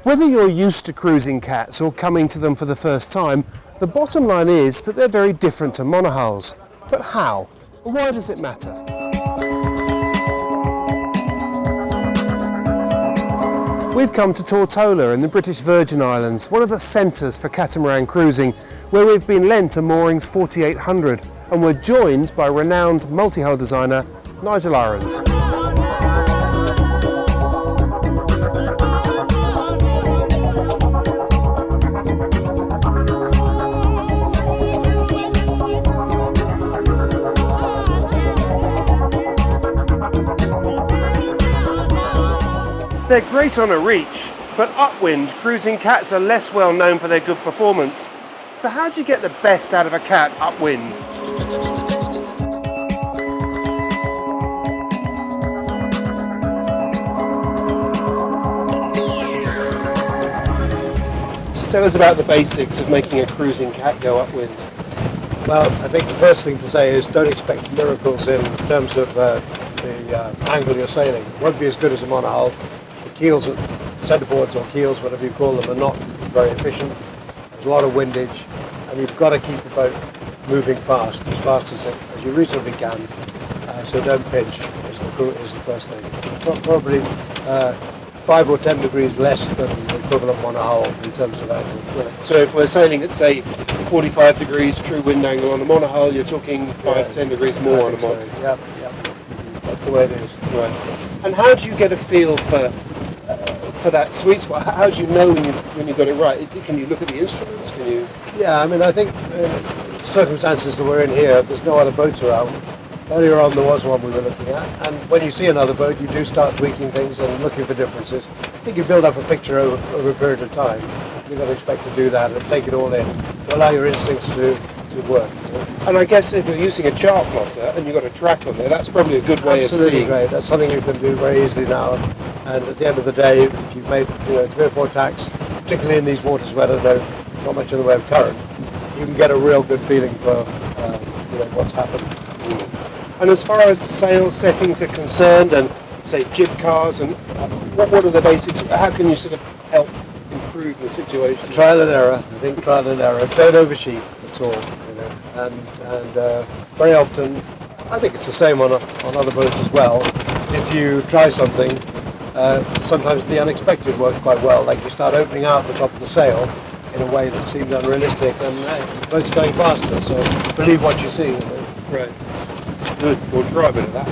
Whether you're used to cruising cats or coming to them for the first time, the bottom line is that they're very different to monohulls. But how? Why does it matter? We've come to Tortola in the British Virgin Islands, one of the centres for catamaran cruising, where we've been lent a moorings 4800, and we're joined by renowned multi-hull designer Nigel Irens. They're great on a reach, but upwind cruising cats are less well known for their good performance. So how do you get the best out of a cat upwind? So tell us about the basics of making a cruising cat go upwind. Well, I think the first thing to say is don't expect miracles in terms of the angle you're sailing. It won't be as good as a monohull. Keels, centerboards or keels, whatever you call them, are not very efficient. There's a lot of windage, and you've got to keep the boat moving fast as you reasonably can. So don't pinch is the first thing. Probably 5 or 10 degrees less than the equivalent monohull in terms of angle. Right. So if we're sailing at say 45 degrees true wind angle on a monohull, you're talking 5-10 degrees more on a monohull. So. Yeah. That's the way it is. Right. And how do you get a feel for that sweet spot? How do you know when you got it right? Can you look at the instruments? Can you? Yeah, I mean, I think circumstances that we're in here, there's no other boats around. Earlier on there was one we were looking at, and when you see another boat you do start tweaking things and looking for differences. I think you build up a picture over a period of time. You've got to expect to do that and take it all in to allow your instincts to work. And I guess if you're using a chart plotter and you've got a track on there, that's probably a good way of seeing. Absolutely great. That's something you can do very easily now. And at the end of the day, if you've made 3 or 4 tacks, particularly in these waters where there's not much in the way of current, you can get a real good feeling for what's happened. And as far as sail settings are concerned, and say jib cars, and what are the basics? How can you sort of help improve the situation? Trial and error. I think trial and error. Don't oversheath. That's all. And very often, I think it's the same on other boats as well. If you try something, sometimes the unexpected works quite well. Like you start opening out the top of the sail in a way that seems unrealistic, and the boat's going faster. So believe what you see. Right. Good. We'll try a bit of that.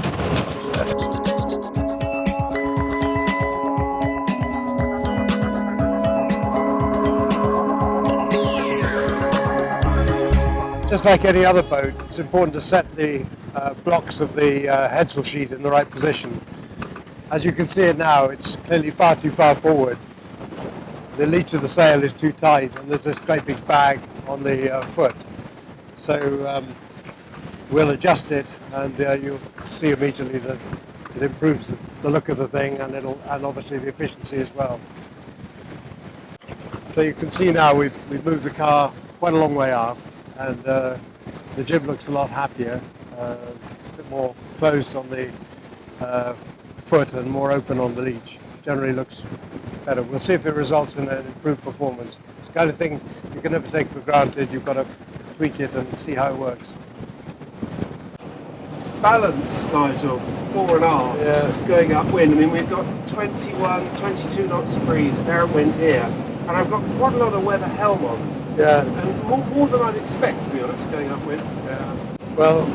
Just like any other boat, it's important to set the blocks of the headsail sheet in the right position. As you can see it now, it's clearly far too far forward. The leech of the sail is too tight, and there's this great big bag on the foot. So we'll adjust it, and you'll see immediately that it improves the look of the thing, and obviously the efficiency as well. So you can see now we've moved the car quite a long way aft. And the jib looks a lot happier, a bit more closed on the foot and more open on the leech. Generally looks better. We'll see if it results in an improved performance. It's the kind of thing you can never take for granted. You've got to tweak it and see how it works. Balance, Nigel, fore and aft, going upwind. I mean, we've got 21, 22 knots of breeze, apparent wind here, and I've got quite a lot of weather helm on. Yeah. And more than I'd expect, to be honest, going upwind. Yeah. Well,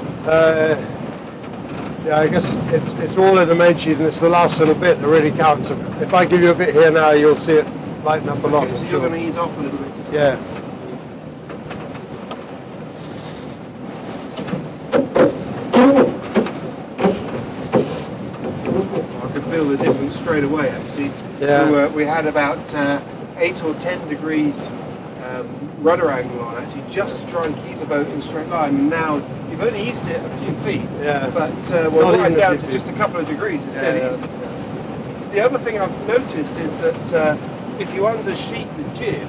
I guess it's all in the main sheet, and it's the last little bit that really counts. If I give you a bit here now, you'll see it lighten up a lot. Okay, so you're going to ease off a little bit. Just yeah. I can feel the difference straight away, actually. Yeah. We had about 8 or 10 degrees rudder angle on, actually, just to try and keep the boat in a straight line. And now you've only eased it a few feet, but right down to just a couple of degrees. It's dead easy. The other thing I've noticed is that if you undersheet the jib,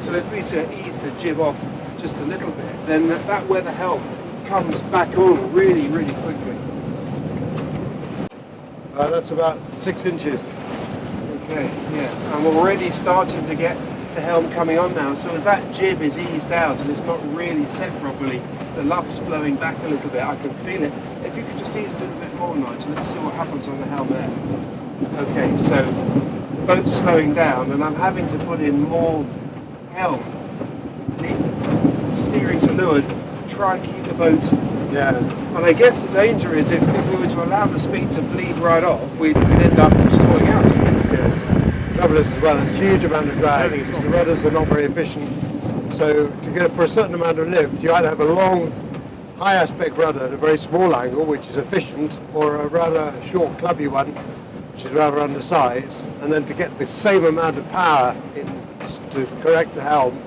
so if we to ease the jib off just a little bit, then that weather helm comes back on really, really quickly. That's about 6 inches. Okay, yeah. I'm already starting to get the helm coming on now. So as that jib is eased out and it's not really set properly, the luff's blowing back a little bit. I can feel it. If you could just ease it a little bit more, Nigel, let's see what happens on the helm there. Okay, so the boat's slowing down and I'm having to put in more helm. The steering to leeward, try and keep the boat. Yeah. And I guess the danger is if we were to allow the speed to bleed right off, we'd end up stalling out. Yes. Trouble is as well, it's a huge amount of drag. The rudders are not very efficient. So to get for a certain amount of lift, you either have a long, high aspect rudder at a very small angle, which is efficient, or a rather short, clubby one, which is rather undersized. And then to get the same amount of power in to correct the helm,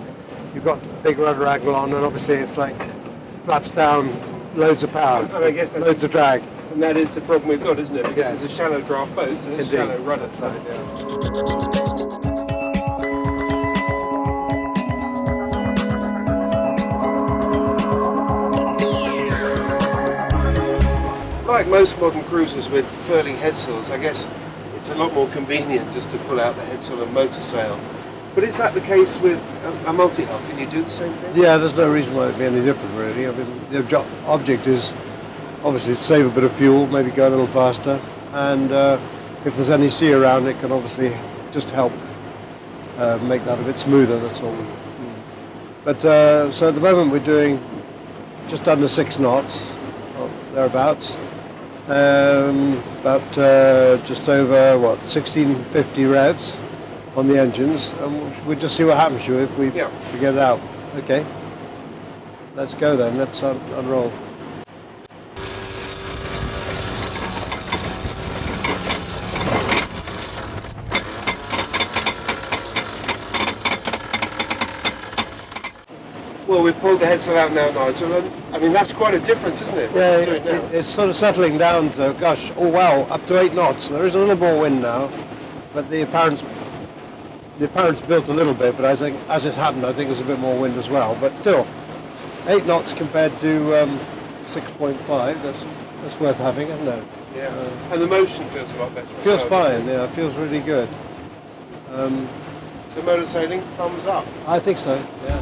you've got a big rudder angle on, and obviously it's like flaps down, loads of power, And I guess that's loads of drag. And that is the problem we've got, isn't it? Because Yeah. it's a shallow draft boat, so it's Indeed. shallow rudder. So. Like most modern cruisers with furling headsails, I guess it's a lot more convenient just to pull out the headsail and motor sail. But is that the case with a multi-hull? Can you do the same thing? Yeah, there's no reason why it'd be any different, really. I mean, the object is obviously to save a bit of fuel, maybe go a little faster, and if there's any sea around, it can obviously just help make that a bit smoother. That's all. But so at the moment we're doing just under 6 knots, or thereabouts. About just over 1650 revs on the engines, and we'll just see what happens to if we get it out. Okay, let's go then. Let's unroll. Well, we've pulled the headsail out now, Nigel, and I mean that's quite a difference, isn't it? Yeah, Do it now. it's sort of settling down to, gosh, oh wow, up to 8 knots. There is a little more wind now, but the apparent's built a little bit, but I think as it happened, I think there's a bit more wind as well. But still, 8 knots compared to 6.5, that's worth having, isn't it? Yeah. And the motion feels a lot better. as Feels well, doesn't fine, yeah, it feels really good. it? So motor sailing, thumbs up. I think so, yeah.